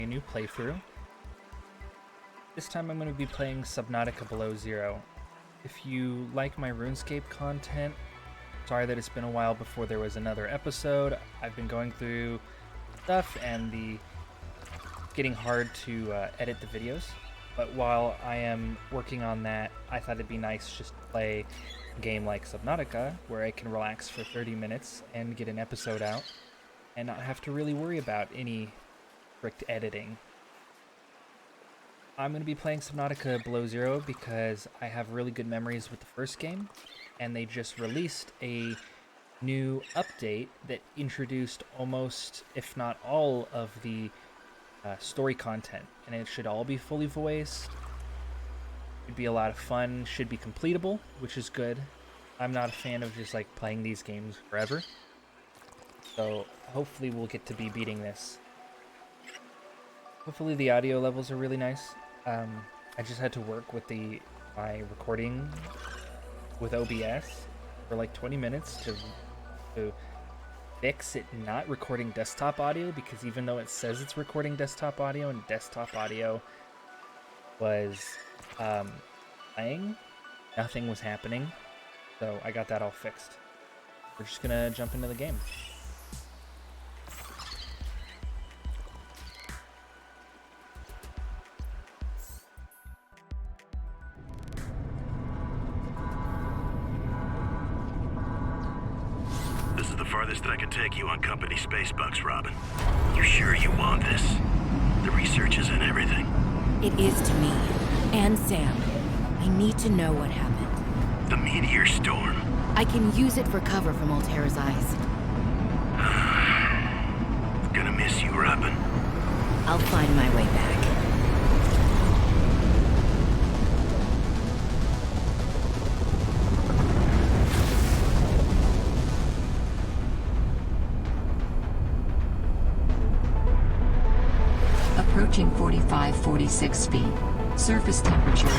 a new playthrough. This time I'm going to be playing Subnautica Below Zero. If you like my RuneScape content, sorry that it's been a while before there was another episode. I've been going through stuff and getting hard to edit the videos. But while I am working on that, I thought it'd be nice just to play a game like Subnautica, where I can relax for 30 minutes and get an episode out, and not have to really worry about any strict editing. I'm going to be playing Subnautica Below Zero because I have really good memories with the first game, and they just released a new update that introduced almost, if not all, of the story content, and it should all be fully voiced. Should be a lot of fun, should be completable, which is good. I'm not a fan of just like playing these games forever, so hopefully we'll get to be beating this. Hopefully the audio levels are really nice. I just had to work with my recording with OBS for like 20 minutes to fix it not recording desktop audio, because even though it says it's recording desktop audio and desktop audio was playing, nothing was happening. So I got that all fixed. We're just gonna jump into the game. This is the farthest I can take you on company space bucks, Robin. You sure you want this? The research is in everything. It is to me. And Sam. I need to know what happened. The meteor storm. I can use it for cover from Altera's eyes. Gonna miss you, Robin. I'll find my way back. Approaching 45-46 feet. Surface temperatures.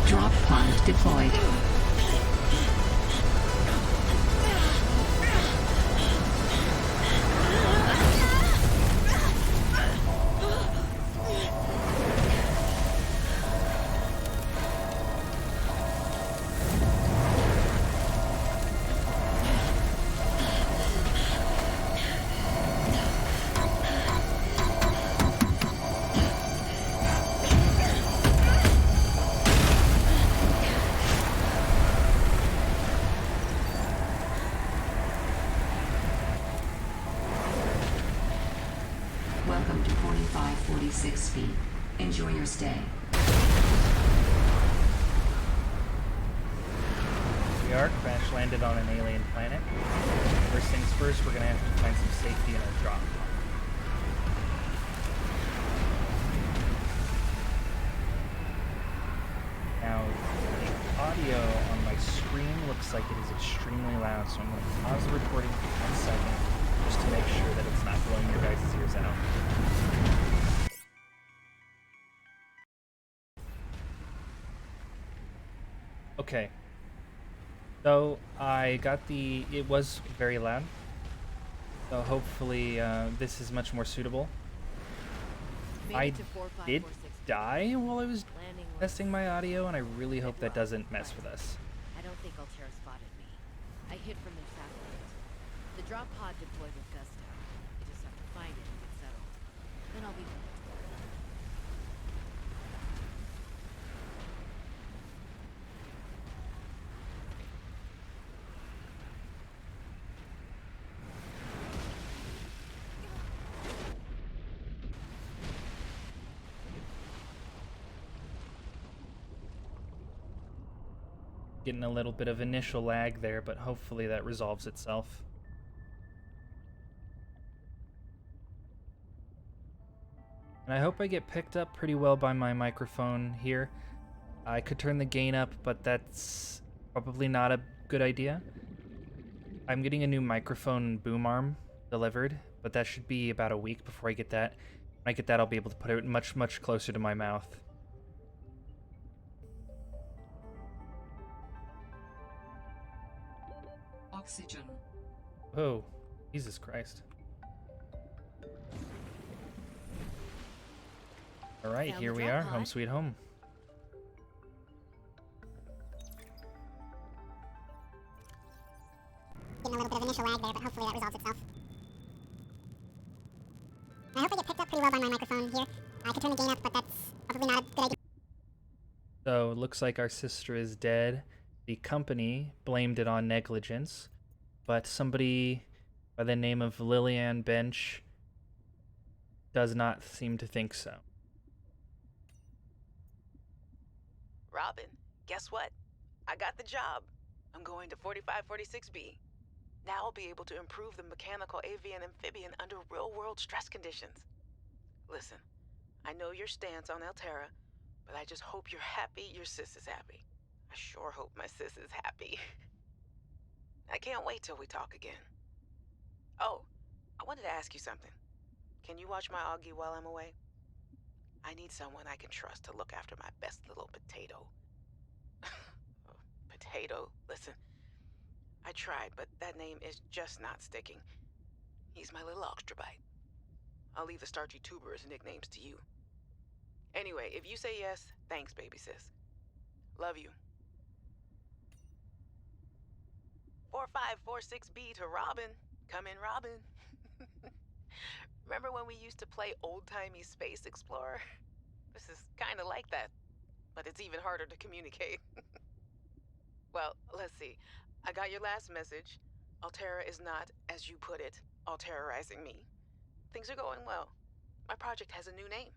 Drop pod deployed. Welcome to 45-46 feet. Enjoy your stay. We are crash landed on an alien planet. First things first, we're gonna have to find some safety in our drop. Now, the audio on my screen looks like it is extremely loud, so I'm going to pause the recording for 1 second just to make sure that it's not blowing your guys' ears out. Okay. So, I got it was very loud. So hopefully this is much more suitable. I did die while I was testing my audio, and I really hope that doesn't mess with us. I don't think Altera spotted me. I hid from their satellite. The drop pod deployed with gusto. I just have to find it and get settled. Then I'll be back. Getting a little bit of initial lag there, but hopefully that resolves itself. And I hope I get picked up pretty well by my microphone here. I could turn the gain up, but that's probably not a good idea. I'm getting a new microphone boom arm delivered, but that should be about a week before I get that. When I get that, I'll be able to put it much, much closer to my mouth. Oxygen. Oh, Jesus Christ. All right, Found here the we drop are, pod. home sweet home. Getting a little bit of initial lag there, but hopefully that resolves itself. I hope I get picked up pretty well by my microphone here. I could turn the gain up, but that's probably not a good idea. So it looks like our sister is dead. The company blamed it on negligence, but somebody by the name of Lillian Bench does not seem to think so. Robin, guess what? I got the job. I'm going to 4546B. Now I'll be able to improve the mechanical avian amphibian under real-world stress conditions. Listen, I know your stance on Alterra, but I just hope you're happy your sis is happy. I sure hope my sis is happy. I can't wait till we talk again. Oh, I wanted to ask you something. Can you watch my Augie while I'm away? I need someone I can trust to look after my best little potato. Potato, listen. I tried, but that name is just not sticking. He's my little extra bite. I'll leave the starchy tubers nicknames to you. Anyway, if you say yes, thanks, baby sis. Love you. 4546B to Robin. Come in, Robin. Remember when we used to play old-timey Space Explorer? This is kind of like that, but it's even harder to communicate. Well, let's see. I got your last message. Alterra is not, as you put it, all-terrorizing me. Things are going well. My project has a new name.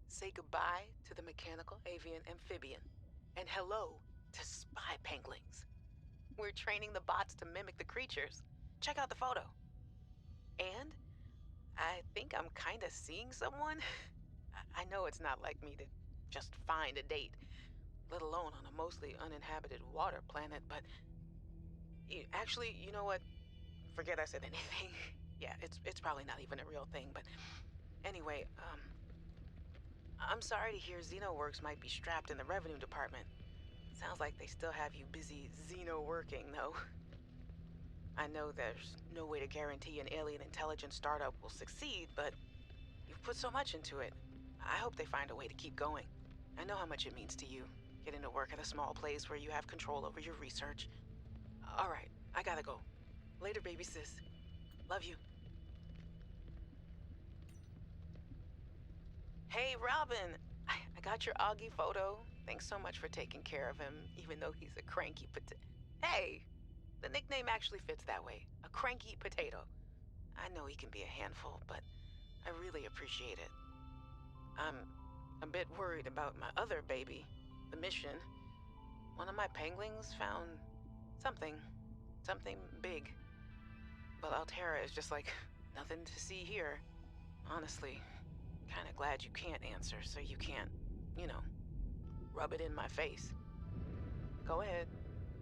Say goodbye to the mechanical avian amphibian, and hello to spy penguins. We're training the bots to mimic the creatures. Check out the photo. And I think I'm kinda seeing someone. I know it's not like me to just find a date, let alone on a mostly uninhabited water planet, but actually, you know what? Forget I said anything. Yeah, it's probably not even a real thing, but anyway, I'm sorry to hear XenoWorks might be strapped in the revenue department. Sounds like they still have you busy Xeno working, though. I know there's no way to guarantee an alien intelligence startup will succeed, but you've put so much into it. I hope they find a way to keep going. I know how much it means to you, getting to work at a small place where you have control over your research. All right, I gotta go. Later, baby sis. Love you. Hey, Robin. I got your Augie photo. Thanks so much for taking care of him, even though he's a cranky Hey! The nickname actually fits that way. A cranky potato. I know he can be a handful, but I really appreciate it. I'm a bit worried about my other baby, the mission. One of my penguins found something big. But Alterra is just like nothing to see here. Honestly, kinda glad you can't answer so you can't, you know, rub it in my face. Go ahead,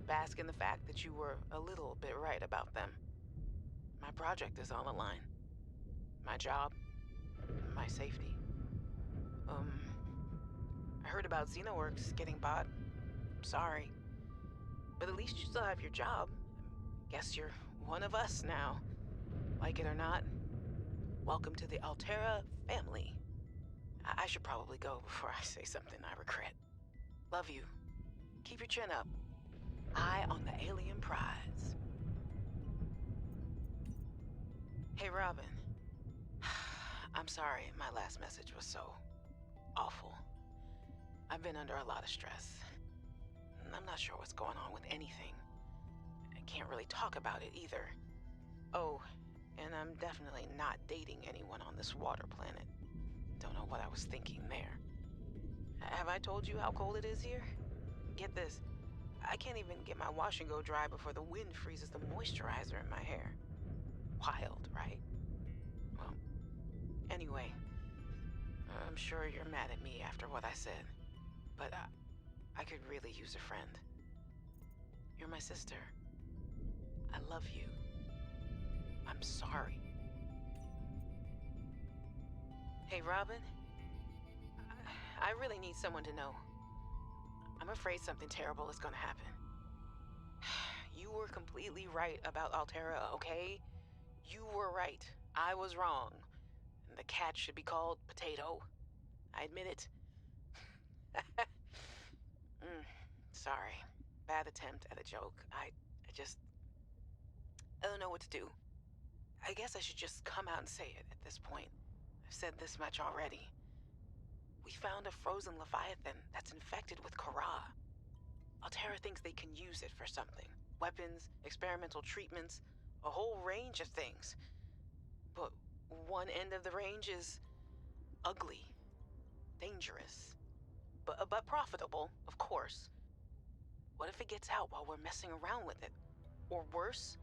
bask in the fact that you were a little bit right about them. My project is on the line. My job, my safety. I heard about XenoWorks getting bought. I'm sorry. But at least you still have your job. Guess you're one of us now. Like it or not, welcome to the Alterra family. I should probably go before I say something I regret. Love you. Keep your chin up. Eye on the alien prize. Hey, Robin. I'm sorry my last message was so awful. I've been under a lot of stress. I'm not sure what's going on with anything. I can't really talk about it either. Oh, and I'm definitely not dating anyone on this water planet. Don't know what I was thinking there. Have I told you how cold it is here? Get this. I can't even get my wash and go dry before the wind freezes the moisturizer in my hair. Wild, right? Well, anyway, I'm sure you're mad at me after what I said, but I could really use a friend. You're my sister. I love you. I'm sorry. Hey, Robin? I really need someone to know. I'm afraid something terrible is gonna happen. You were completely right about Alterra, okay? You were right. I was wrong. And the cat should be called Potato. I admit it. Sorry. Bad attempt at a joke. I don't know what to do. I guess I should just come out and say it at this point. I've said this much already. We found a frozen leviathan that's infected with Kara. Altera thinks they can use it for something. Weapons, experimental treatments, a whole range of things. But one end of the range is ugly, dangerous, but profitable, of course. What if it gets out while we're messing around with it? Or worse,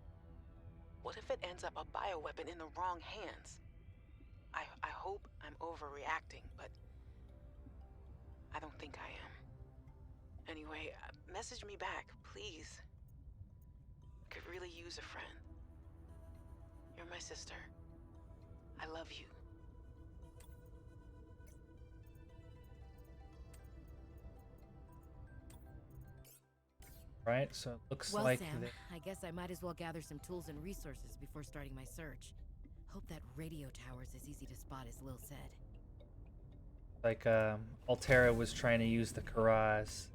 what if it ends up a bioweapon in the wrong hands? I hope I'm overreacting, but I don't think I am. Anyway, message me back, please. Could really use a friend. You're my sister. I love you. Right, so it looks Well, like Sam, I guess I might as well gather some tools and resources before starting my search. Hope that radio tower's as easy to spot as Lil said. Altera was trying to use the Karas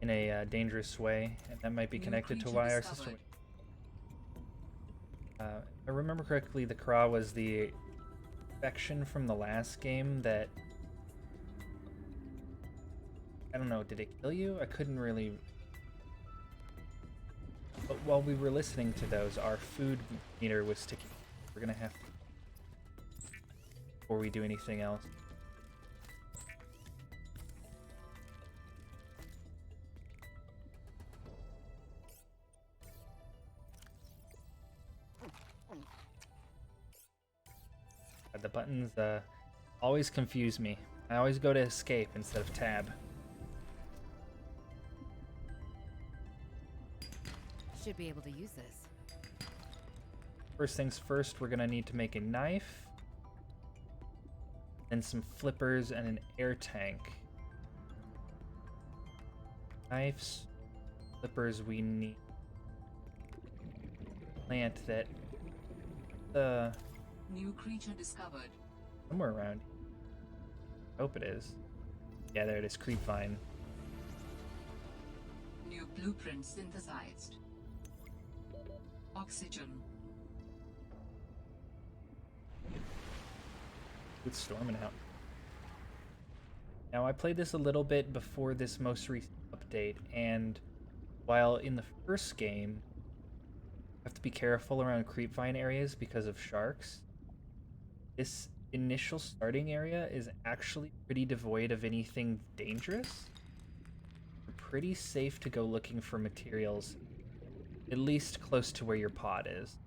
in a dangerous way, and that might be connected to why our sister. If I remember correctly, the Kara was the infection from the last game that. I don't know, did it kill you? I couldn't really. But while we were listening to those, our food meter was ticking. We're gonna have to. Before we do anything else. The buttons always confuse me. I always go to escape instead of tab. Should be able to use this. First things first, we're gonna need to make a knife. Then some flippers and an air tank. Knives, flippers, we need plant that New creature discovered. somewhere around. Hope it is. Yeah, there it is, creepvine. New blueprint synthesized. Oxygen. It's storming out. Now, I played this a little bit before this most recent update, and while in the first game, you have to be careful around creepvine areas because of sharks, this initial starting area is actually pretty devoid of anything dangerous. You're pretty safe to go looking for materials, at least close to where your pod is.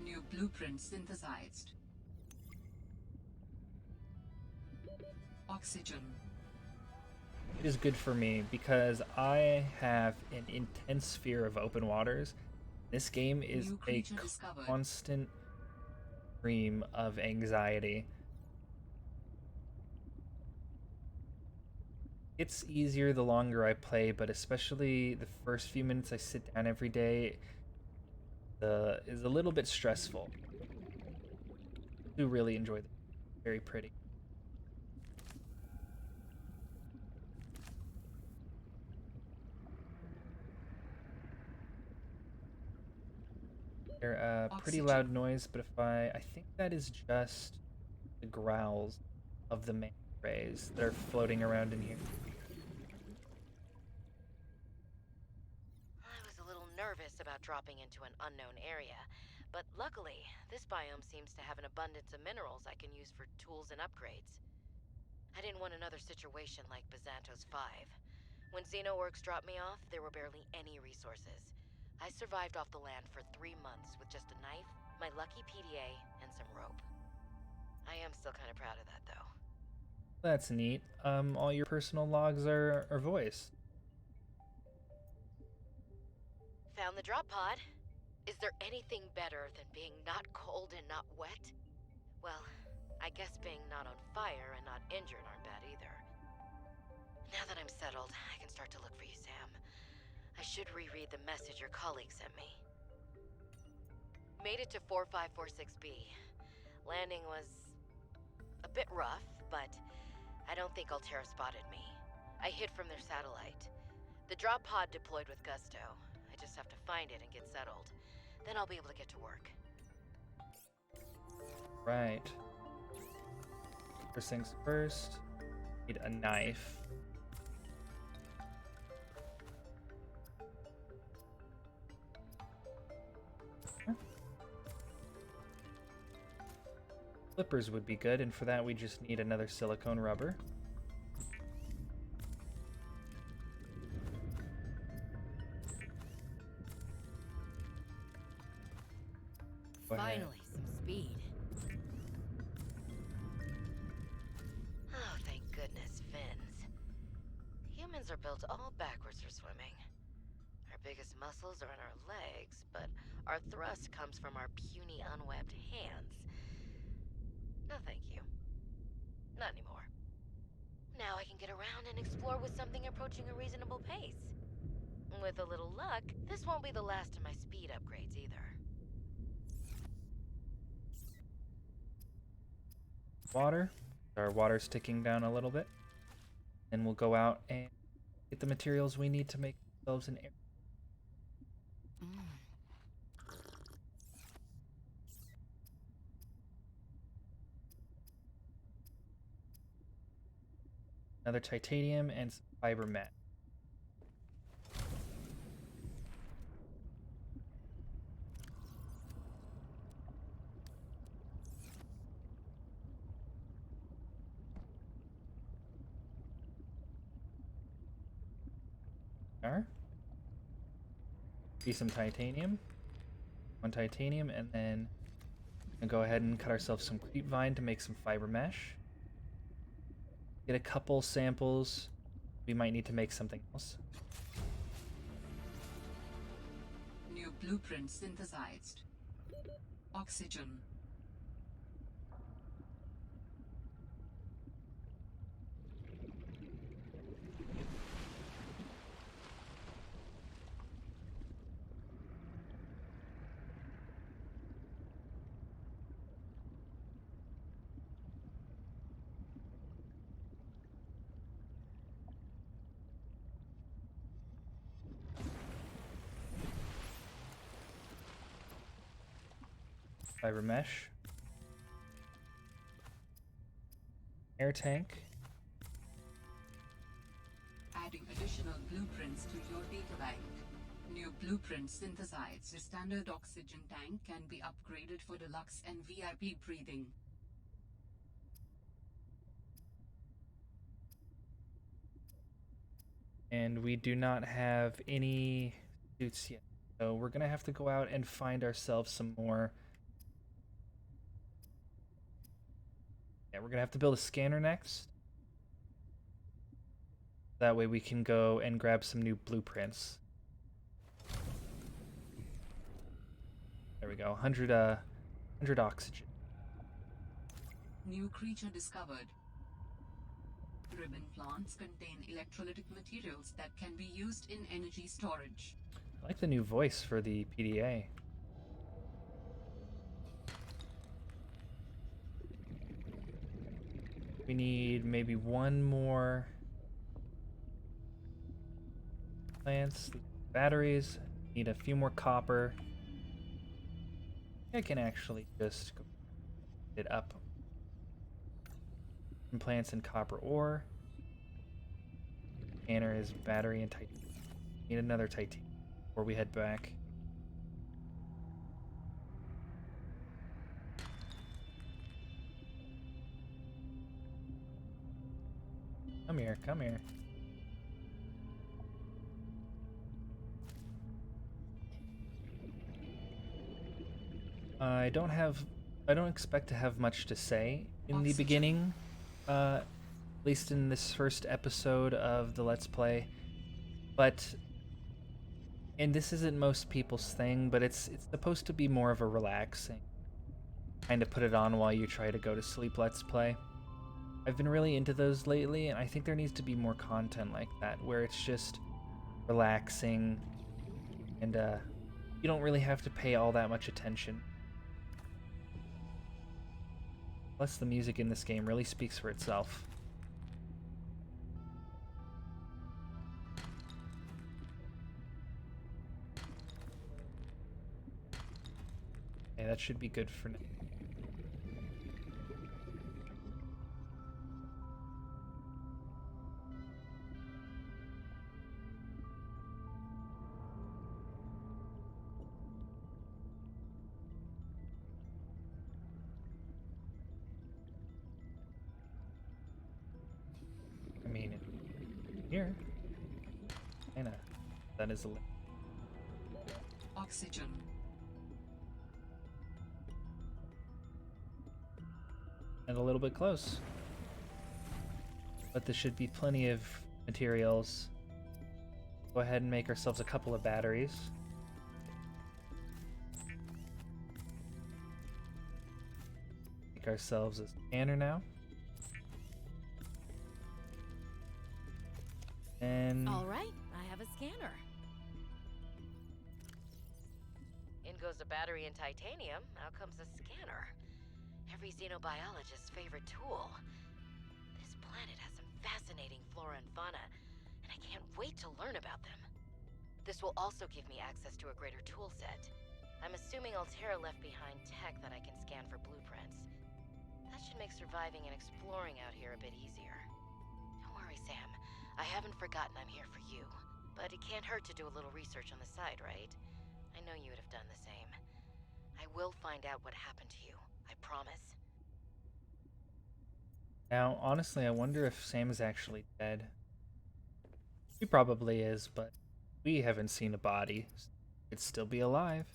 New blueprint synthesized. Oxygen. It is good for me because I have an intense fear of open waters. This game is New a creature discovered. constant stream of anxiety. It's easier the longer I play, but especially the first few minutes I sit down every day is a little bit stressful. I do really enjoy it. Very pretty. They're pretty loud noise, but if I think that is just the growls of the manta rays that are floating around in here. I was a little nervous about dropping into an unknown area, but luckily, this biome seems to have an abundance of minerals I can use for tools and upgrades. I didn't want another situation like Bazantos 5. When Xenoworks dropped me off, there were barely any resources. I survived off the land for 3 months with just a knife, my lucky PDA, and some rope. I am still kind of proud of that, though. That's neat. All your personal logs are voiced. Found the drop pod. Is there anything better than being not cold and not wet? Well, I guess being not on fire and not injured aren't bad either. Now that I'm settled, I can start to look for you, Sam. I should reread the message your colleague sent me. made it to 4546B. Landing was a bit rough, but I don't think Altera spotted me. I hid from their satellite. The drop pod deployed with gusto. I just have to find it and get settled. Then I'll be able to get to work. Right. First things first. Need a knife. Flippers would be good, and for that we just need another silicone rubber. Go ahead. Finally, some speed. Oh, thank goodness, fins. Humans are built all backwards for swimming. Our biggest muscles are in our legs, but our thrust comes from our puny, unwebbed hands. No, thank you. Not anymore. Now I can get around and explore with something approaching a reasonable pace. With a little luck, this won't be the last of my speed upgrades either. Water. Our water's ticking down a little bit. And we'll go out and get the materials we need to make ourselves an air. Another titanium and some fiber mat. Be some titanium. One titanium, and then we'll go ahead and cut ourselves some creepvine to make some fiber mesh. Get a couple samples. We might need to make something else. New blueprint synthesized. Oxygen. Fiber mesh. Air tank. Adding additional blueprints to your data bank. New blueprint synthesized. The standard oxygen tank can be upgraded for deluxe and VIP breathing. And we do not have any suits yet. So we're gonna have to go out and find ourselves some more. Yeah, we're gonna have to build a scanner next. That way we can go and grab some new blueprints. There we go. 100 oxygen. New creature discovered. Ribbon plants contain electrolytic materials that can be used in energy storage. I like the new voice for the PDA. We need maybe one more plants, batteries, need a few more copper. I can actually just go it up. Some plants and copper ore. Scanner is battery and titanium. Need another titanium before we head back. Come here, come here. I don't expect to have much to say in the beginning, at least in this first episode of the Let's Play, but, and this isn't most people's thing, but it's supposed to be more of a relaxing, kind of put it on while you try to go to sleep Let's Play. I've been really into those lately, and I think there needs to be more content like that, where it's just relaxing, and you don't really have to pay all that much attention Plus, the music in this game really speaks for itself. Okay, that should be good for now. I mean, here. Kinda. That is a Oxygen. and a little bit close. But there should be plenty of materials. Go ahead and make ourselves a couple of batteries. Make ourselves a scanner now. And All right, I have a scanner. In goes a battery and titanium, out comes a scanner. Every xenobiologist's favorite tool. This planet has some fascinating flora and fauna, and I can't wait to learn about them. This will also give me access to a greater tool set. I'm assuming Altera left behind tech that I can scan for blueprints. That should make surviving and exploring out here a bit easier. Don't worry, Sam. I haven't forgotten I'm here for you. But it can't hurt to do a little research on the side, right? I know you would have done the same. I will find out what happened to you. I promise. now, honestly, I wonder if Sam is actually dead. He probably is, but we haven't seen a body. Could still be alive.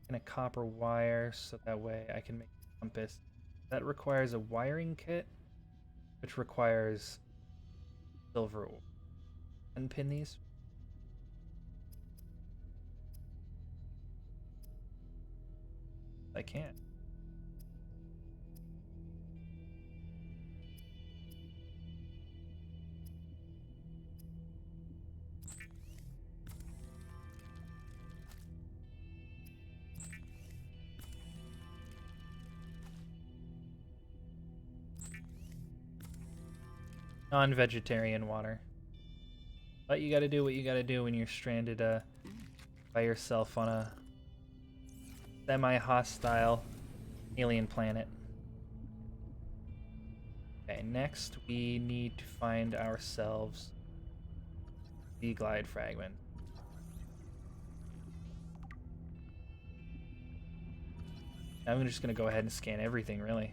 And a copper wire, so that way I can make a compass. That requires a wiring kit, which requires silver ore. Unpin these. I can't. Non-vegetarian water. But you gotta do what you gotta do when you're stranded by yourself on a semi-hostile alien planet. Okay, next we need to find ourselves the glide fragment. I'm just gonna go ahead and scan everything, really.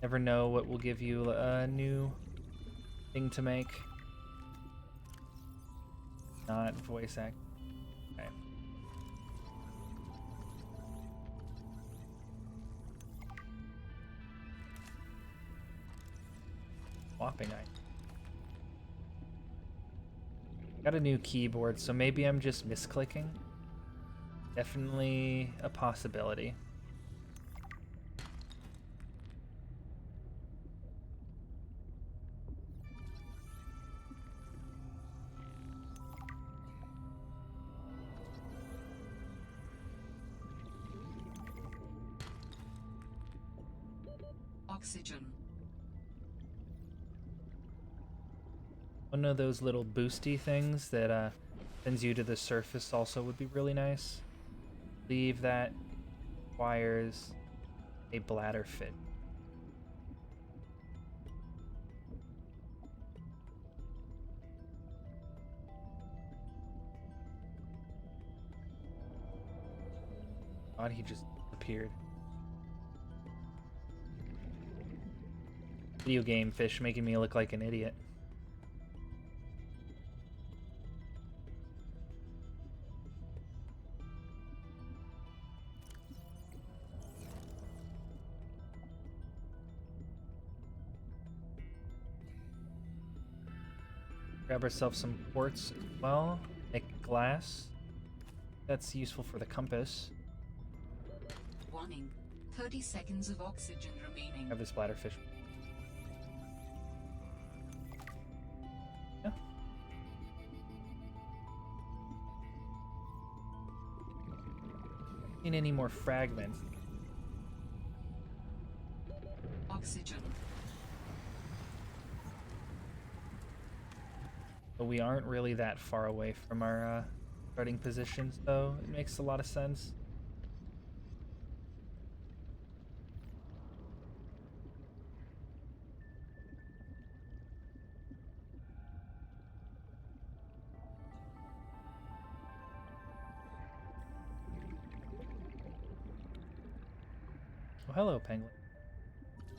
Never know what will give you a new thing to make. Not voice act. Okay. Swapping eye. Got a new keyboard, so maybe I'm just misclicking. Definitely a possibility. Oxygen. One of those little boosty things that sends you to the surface also would be really nice. Leave that requires a bladder fit. God, he just appeared. Video game fish making me look like an idiot. Grab ourselves some quartz as well. Make glass. That's useful for the compass. Warning. 30 seconds of oxygen remaining. Have this bladderfish. Yeah. Seen any more fragments? Oxygen. But we aren't really that far away from our starting positions, so it makes a lot of sense. Oh, hello, penguin.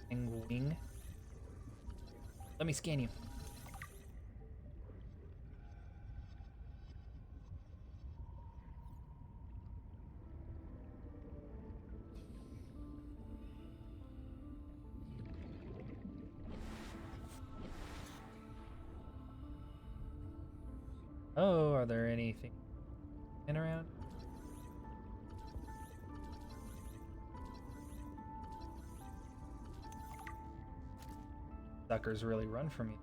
Penguin. Let me scan you. Oh, are there anything in around? Suckers really run from you.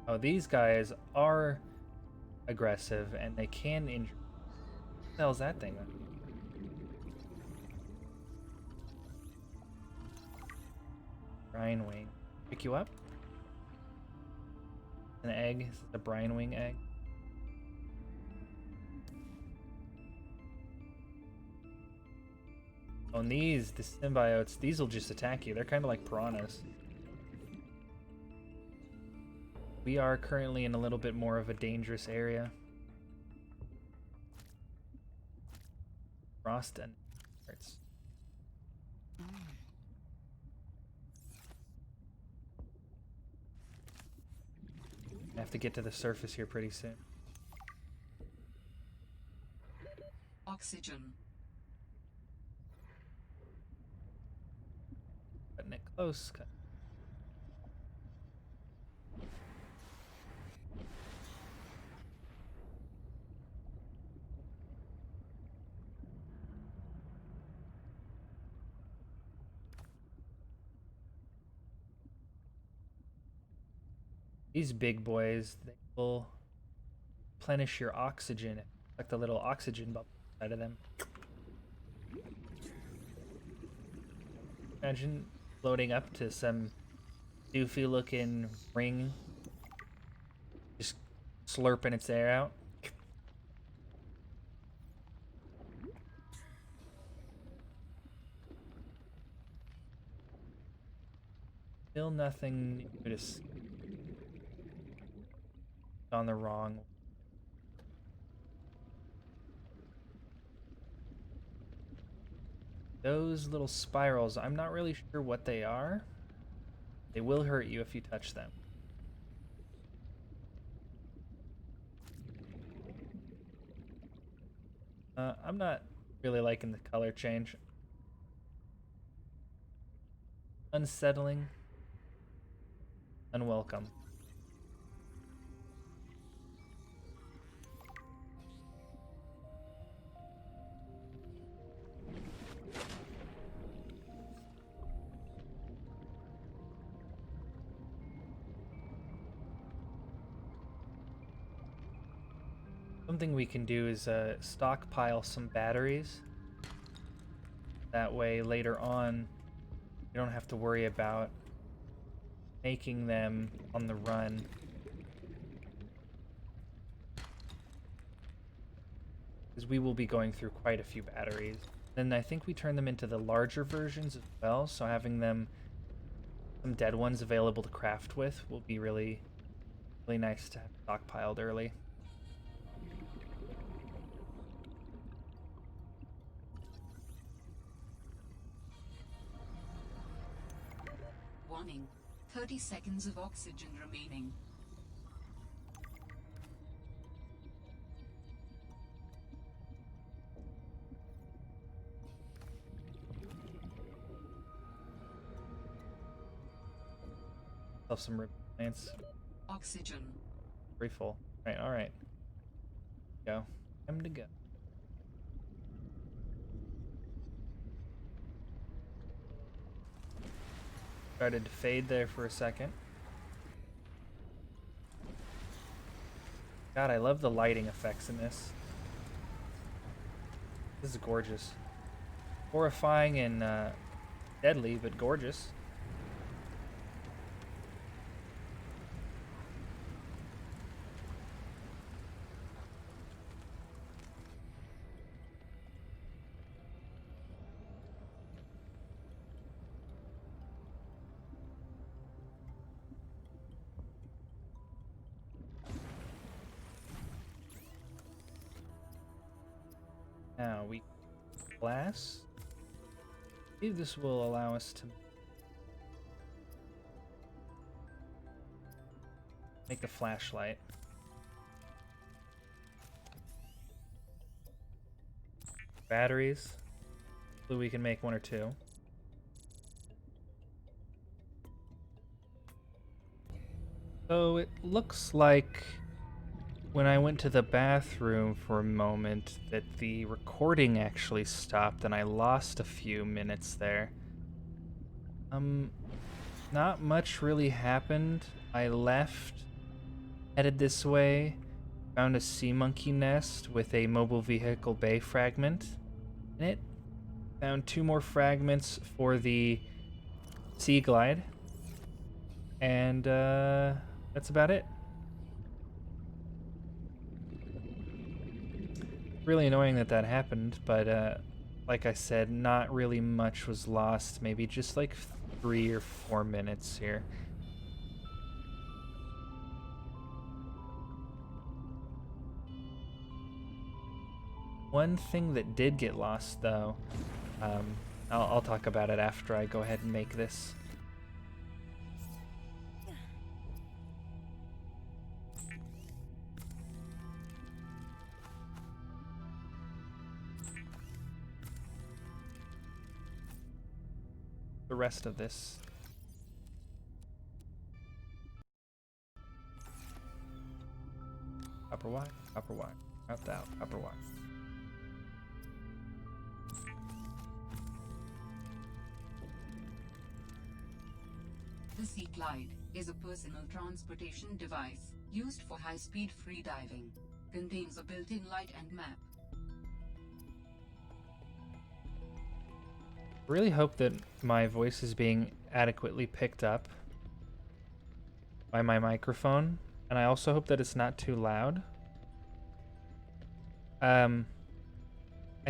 Oh, these guys are aggressive and they can injure. What the hell's that thing? Brine wing. Pick you up? An egg? Is this a brine wing egg? Oh, and the symbiotes, these will just attack you. They're kind of like piranhas. We are currently in a little bit more of a dangerous area. Frost and hurts. I have to get to the surface here pretty soon. Oxygen. Cutting it close. These big boys, they will replenish your oxygen. Like the little oxygen bubble inside of them. Imagine floating up to some doofy looking ring, just slurping its air out. Still nothing new to see. On the wrong. Those little spirals, I'm not really sure what they are. They will hurt you if you touch them. I'm not really liking the color change. Unsettling. Unwelcome. Something we can do is stockpile some batteries. That way later on you don't have to worry about making them on the run. Because we will be going through quite a few batteries. Then I think we turn them into the larger versions as well, so having them, some dead ones available to craft with will be really, really nice to have stockpiled early. Warning. 30 seconds of oxygen remaining. Some plants. Oxygen. Pretty full. All right. Go. Time to go. Started to fade there for a second. God, I love the lighting effects in this. This is gorgeous. horrifying and deadly, but gorgeous. Now we glass. I believe this will allow us to make a flashlight. Batteries. So we can make one or two. So it looks like when I went to the bathroom for a moment that the recording actually stopped and I lost a few minutes there. Not much really happened. I left, headed this way, found a sea monkey nest with a mobile vehicle bay fragment in it. Found 2 more fragments for the sea glide. And that's about it. Really annoying that that happened, but like I said, not really much was lost. Maybe just like 3 or 4 minutes here. One thing that did get lost, though, I'll talk about it after I go ahead and make this. The rest of this. Copper wire, out, copper wire. The Sea Glide is a personal transportation device used for high-speed freediving. Contains a built-in light and map. Really hope that my voice is being adequately picked up by my microphone, and I also hope that it's not too loud. I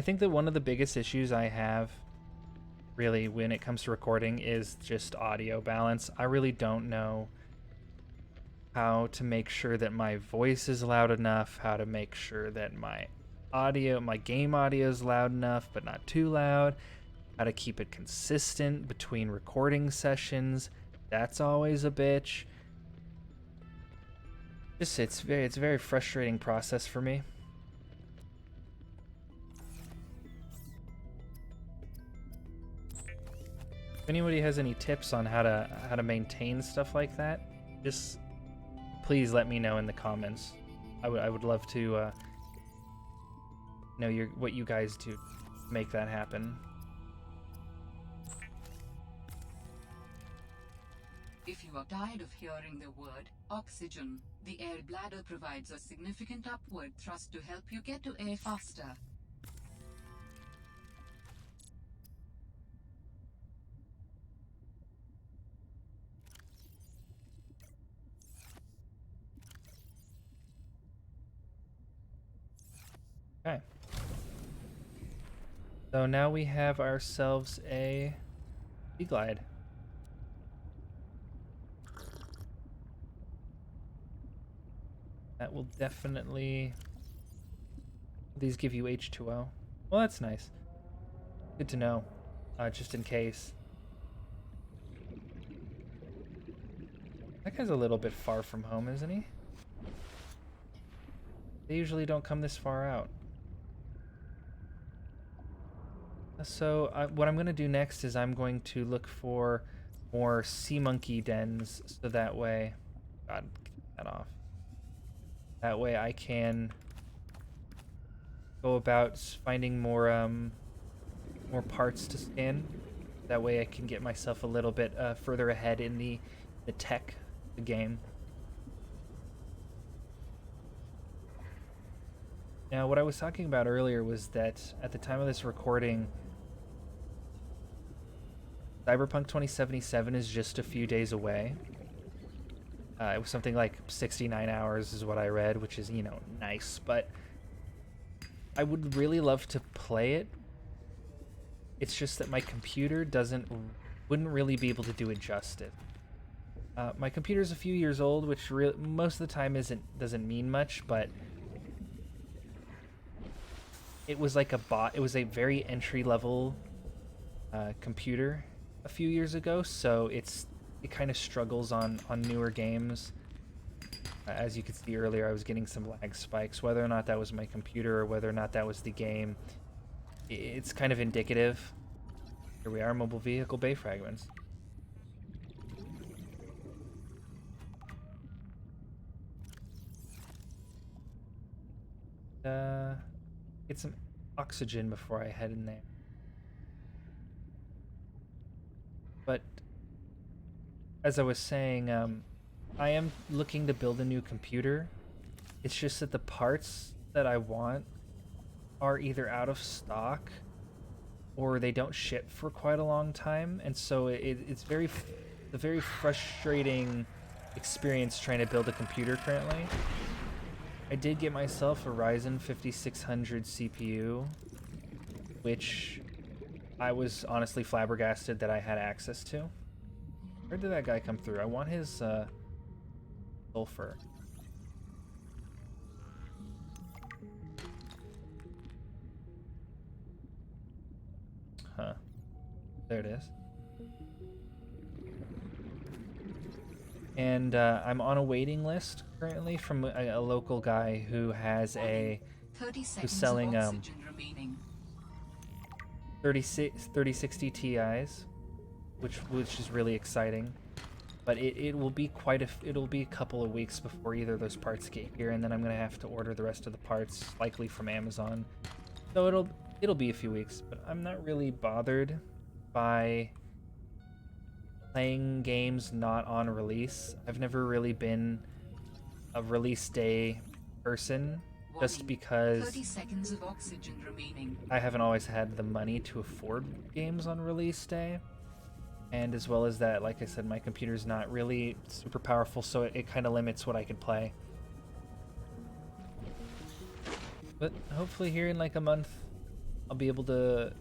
think that one of the biggest issues I have really when it comes to recording is just audio balance. I really don't know how to make sure that my voice is loud enough, how to make sure that my game audio is loud enough but not too loud, how to keep it consistent between recording sessions. That's always a bitch. It's a very frustrating process for me. If anybody has any tips on how to maintain stuff like that, just please let me know in the comments. I would love to know what you guys do to make that happen. If you are tired of hearing the word oxygen, the air bladder provides a significant upward thrust to help you get to air faster. Okay. So now we have ourselves a sea glide. That will definitely... These give you H2O. Well, that's nice. Good to know, just in case. That guy's a little bit far from home, isn't he? They usually don't come this far out. So what I'm going to do next is I'm going to look for more sea monkey dens, so that way... God, get that off. That way I can go about finding more parts to scan. That way I can get myself a little bit further ahead in the tech of the game. Now, what I was talking about earlier was that at the time of this recording, Cyberpunk 2077 is just a few days away. It was something like 69 hours is what I read, which is, you know, nice, but I would really love to play it. It's just that my computer wouldn't really be able to do it justice. My computer's a few years old, which most of the time doesn't mean much, but it was like it was a very entry-level computer a few years ago, so it kind of struggles on newer games. As you could see earlier, I was getting some lag spikes. Whether or not that was my computer or whether or not that was the game, it's kind of indicative. Here we are, mobile vehicle bay fragments. Get some oxygen before I head in there. But as I was saying, I am looking to build a new computer. It's just that the parts that I want are either out of stock or they don't ship for quite a long time, and so it's a very frustrating experience trying to build a computer currently. I did get myself a Ryzen 5600 CPU, which I was honestly flabbergasted that I had access to. Where did that guy come through? I want his sulfur. Huh. There it is. And I'm on a waiting list currently from a local guy who has who's selling 3060 Ti's, which is really exciting. But it'll be a couple of weeks before either of those parts get here, and then I'm gonna have to order the rest of the parts, likely from Amazon. So it'll be a few weeks, but I'm not really bothered by playing games not on release. I've never really been a release day person, just because 30 seconds of oxygen remaining. I haven't always had the money to afford games on release day. And as well as that, like I said, my computer's not really super powerful, so it kind of limits what I could play. But hopefully here in like a month, I'll be able to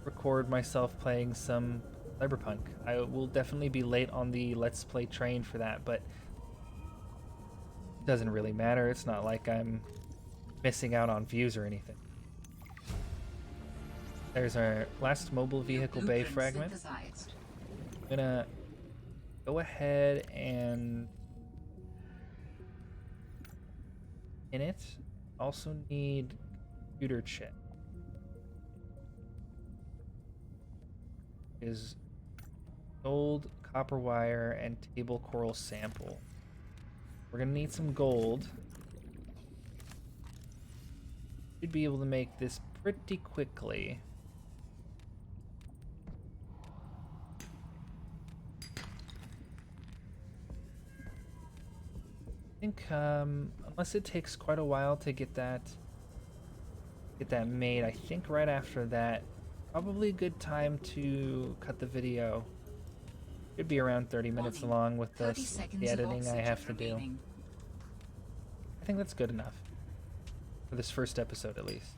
record myself playing some Cyberpunk. I will definitely be late on the Let's Play train for that, but it doesn't really matter. It's not like I'm missing out on views or anything. There's our last mobile vehicle bay fragment. I'm gonna go ahead and in it also need computer chip. Is gold, copper wire, and table coral sample. We're gonna need some gold. Should be able to make this pretty quickly. I think unless it takes quite a while to get that made, I think right after that, probably a good time to cut the video. Should be around 30 minutes long with the editing I have to do. I think that's good enough for this first episode, at least.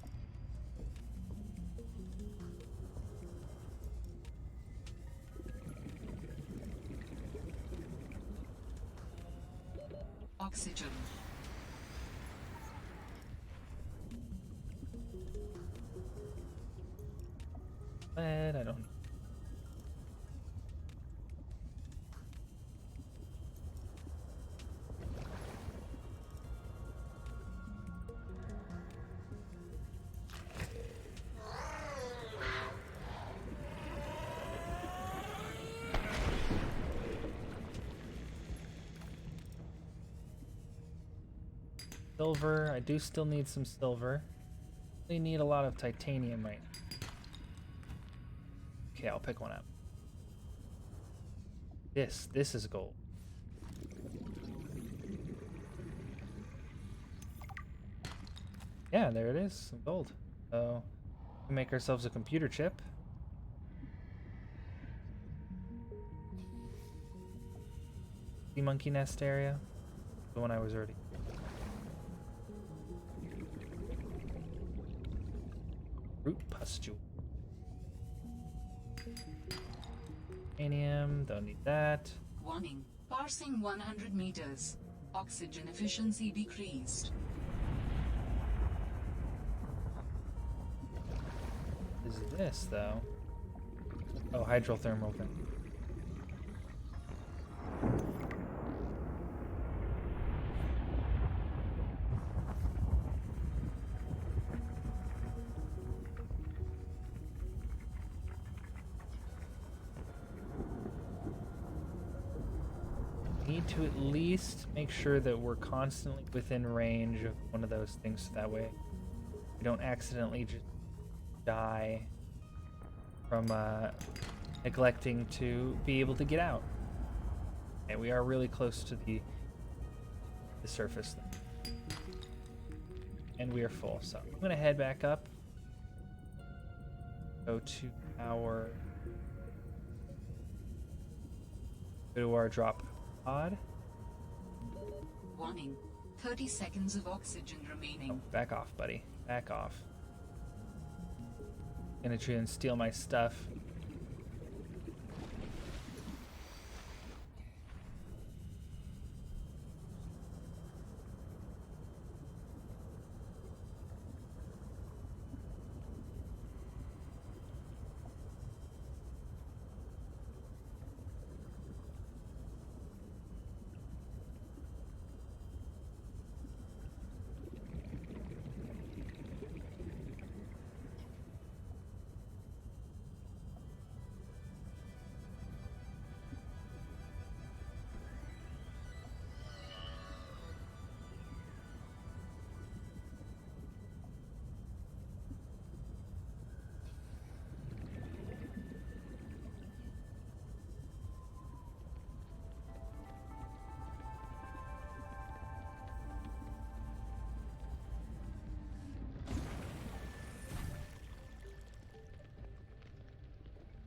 Oxygen. But I don't. Silver. I do still need some silver. We need a lot of titanium right now. Okay, I'll pick one up. This is gold. Yeah, there it is, some gold. So we make ourselves a computer chip. the monkey nest area. The one I was already. Root pustule. Uranium, don't need that. Warning. Passing 100 meters. Oxygen efficiency decreased. What is this, though? Oh, hydrothermal thing. Need to at least make sure that we're constantly within range of one of those things, so that way we don't accidentally just die from neglecting to be able to get out. And we are really close to the surface, and we are full. So I'm gonna head back up. Go to our drop pod. Warning. 30 seconds of oxygen remaining. Oh, back off, buddy. Back off. Gonna try and steal my stuff.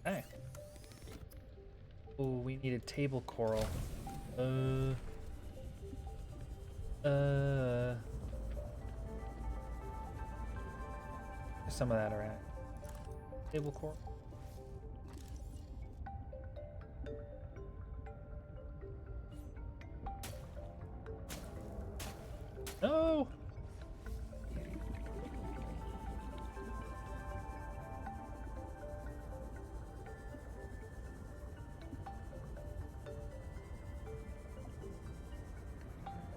Okay. Oh, we need a table coral. Where's some of that around? Table coral. No!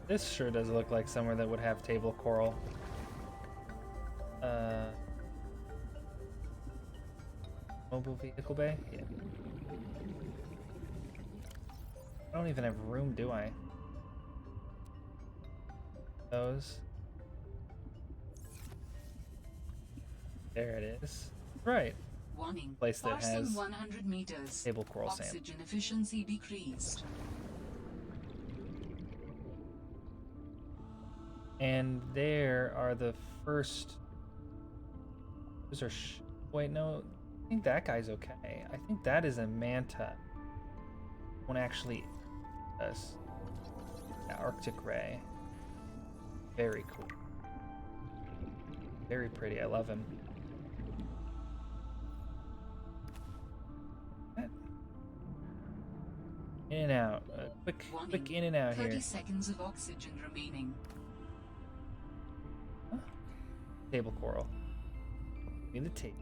This sure does look like somewhere that would have table coral. Mobile vehicle bay? Yeah. I don't even have room, do I? Those. There it is. Right. Warning. Place that Passing has 100 meters. table coral sand. Oxygen efficiency decreased. And there are the first. Those are. Wait, no. I think that guy's okay. I think that is a manta. One actually does. Yeah, Arctic ray. Very cool. Very pretty. I love him. In and out. Quick in and out 30 here. seconds of oxygen remaining. Huh? Table coral. Give me the tape.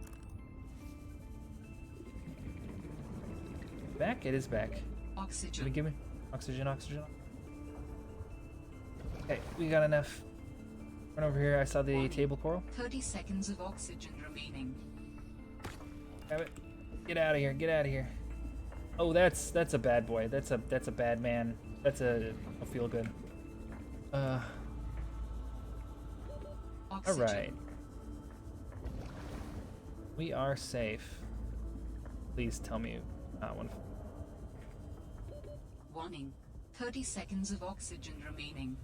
Back? It is back. Oxygen. Give me oxygen. Okay, we got enough. Run over here. I saw the table coral. 30 seconds of oxygen remaining. Grab it. Get out of here. Oh, that's a bad boy. That's a bad man. That's a feel good. All Oxygen. right. We are safe. Please tell me not one. Warning. 30 seconds of oxygen remaining.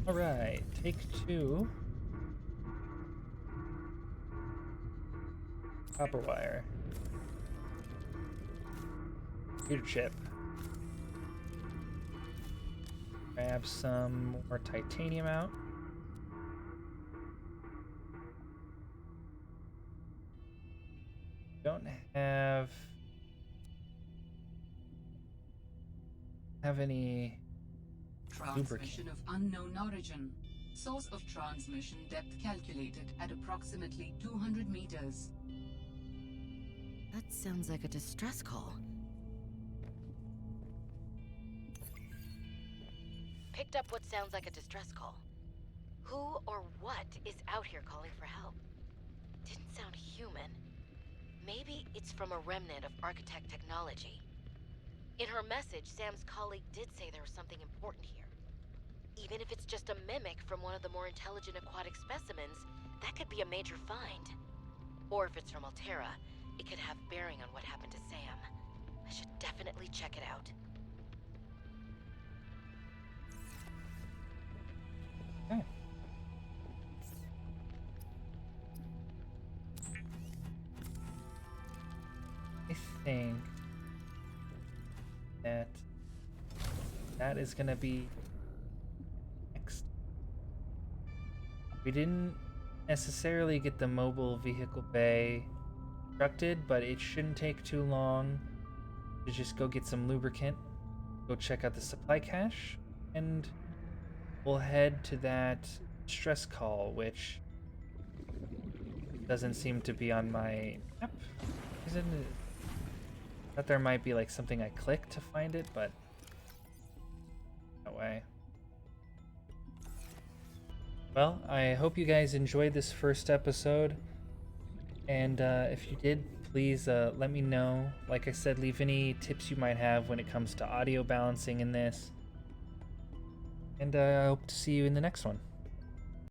Alright, take 2. Copper wire. Computer chip. Grab some more titanium out. Don't have any Transmission of unknown origin. Source of transmission depth calculated at approximately 200 meters. That sounds like a distress call. Picked up what sounds like a distress call. Who or what is out here calling for help? Didn't sound human. Maybe it's from a remnant of architect technology. In her message, Sam's colleague did say there was something important here. Even if it's just a mimic from one of the more intelligent aquatic specimens, that could be a major find. Or if it's from Altera, it could have bearing on what happened to Sam. I should definitely check it out. Okay. I think that is gonna be next. We didn't necessarily get the mobile vehicle bay constructed, but it shouldn't take too long to just go get some lubricant, go check out the supply cache, and we'll head to that stress call, which doesn't seem to be on my map. Isn't it? Thought there might be like something I clicked to find it, but no way. Well, I hope you guys enjoyed this first episode, and if you did, please let me know. Like I said, leave any tips you might have when it comes to audio balancing in this, and I hope to see you in the next one.